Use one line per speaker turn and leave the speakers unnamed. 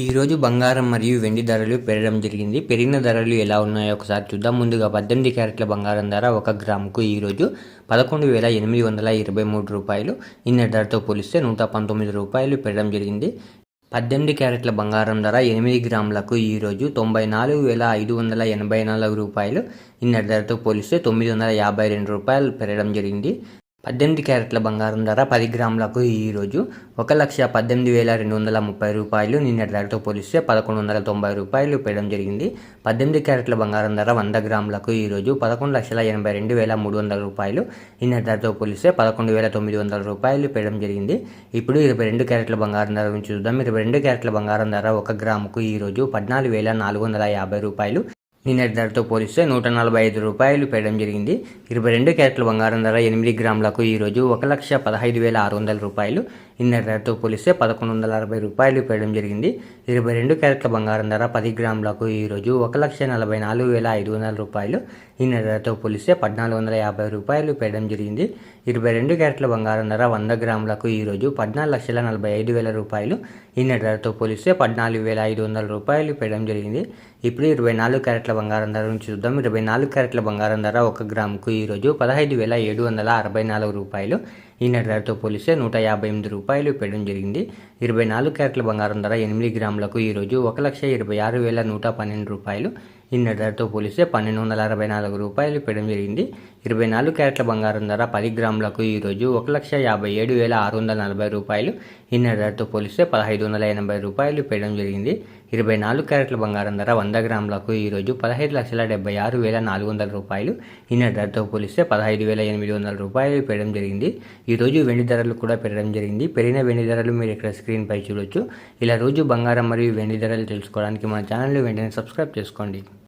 ఈరోజు బంగారం మరియు వెండి ధరలు పెరగడం జరిగింది. పెరిగిన ధరలు ఎలా ఉన్నాయో ఒకసారి చూద్దాం. ముందుగా 18 క్యారెట్ల బంగారం ధర 1 గ్రాముకు ఈరోజు 11,823 రూపాయలు. నిన్నటి ధరతో పోలిస్తే 119 రూపాయలు పెరగడం జరిగింది. 18 క్యారెట్ల బంగారం ధర 8 గ్రాములకు ఈరోజు 94,584 రూపాయలు. నిన్నటి ధరతో పోలిస్తే 952 రూపాయలు పెరగడం జరిగింది. 18 క్యారెట్ల బంగారం ధర 10 గ్రాములకు ఈరోజు 1,18,230 రూపాయలు. నిన్నటి ధరతో పోలిస్తే 1,190 రూపాయలు పెరగడం జరిగింది. 18 క్యారెట్ల బంగారం ధర 100 గ్రాములకు ఈరోజు 11,82,300 రూపాయలు. నిన్నటి ధరతో పోలిస్తే 11,900 రూపాయలు పెరగడం జరిగింది. ఇప్పుడు 22 క్యారెట్ల బంగారం ధర గురించి చూద్దాం. 22 క్యారెట్ల బంగారం ధర 1 గ్రాముకు ఈరోజు 14,450 రూపాయలు. నిన్నటి ధరతో పోలిస్తే 145 రూపాయలు పెరగడం జరిగింది. 22 క్యారెట్ల బంగారం ధర 8 గ్రాములకు ఈరోజు 1,15,600 రూపాయలు. నిన్నటి ధరతో పోలిస్తే 1,160 రూపాయలు పెరగడం జరిగింది. 22 క్యారెట్ల బంగారం ధర 10 గ్రాములకు ఈరోజు 1,44,500 రూపాయలు. నిన్నటి ధరతో పోలిస్తే 1,450 రూపాయలు పెరగడం జరిగింది. 22 క్యారెట్ల బంగారం ధర 100 గ్రాములకు ఈరోజు 14,45,000 రూపాయలు. నిన్నటి ధరతో పోలిస్తే 14,500 రూపాయలు పెరగడం జరిగింది. ఇప్పుడు 24 క్యారెట్ల బంగారం ధర నుంచి చూద్దాం. 24 క్యారెట్ల బంగారం ధర 1 గ్రాముకు ఈరోజు 15,764 రూపాయలు. నిన్నటి ధరతో పోలిస్తే 158 రూపాయలు పెరగడం జరిగింది. 24 క్యారెట్ల బంగారం ధర 8 గ్రాములకు ఈరోజు 1,26,112 రూపాయలు. నిన్నటి ధరతో పోలిస్తే 1,264 రూపాయలు పెరగడం జరిగింది. 24 క్యారెట్ల బంగారం ధర 10 గ్రాములకు ఈరోజు 1,57,640 రూపాయలు. నిన్నటి ధరతో పోలిస్తే 1,580 రూపాయలు పెరగడం జరిగింది. 24 క్యారెట్ల బంగారం ధర 100 గ్రాములకు ఈరోజు 15,76,400 రూపాయలు. నిన్నటి ధరతో పోలిస్తే 15,800 రూపాయలు పెరగడం జరిగింది. ఈరోజు వెండి ధరలు కూడా పెరగడం జరిగింది. పెరిగిన వెండి ధరలు మీరు ఇక్కడ స్క్రీన్పై చూడొచ్చు. ఇలా రోజు బంగారం మరియు వెండి ధరలు తెలుసుకోవడానికి మన ఛానల్ని వెంటనే సబ్స్క్రైబ్ చేసుకోండి.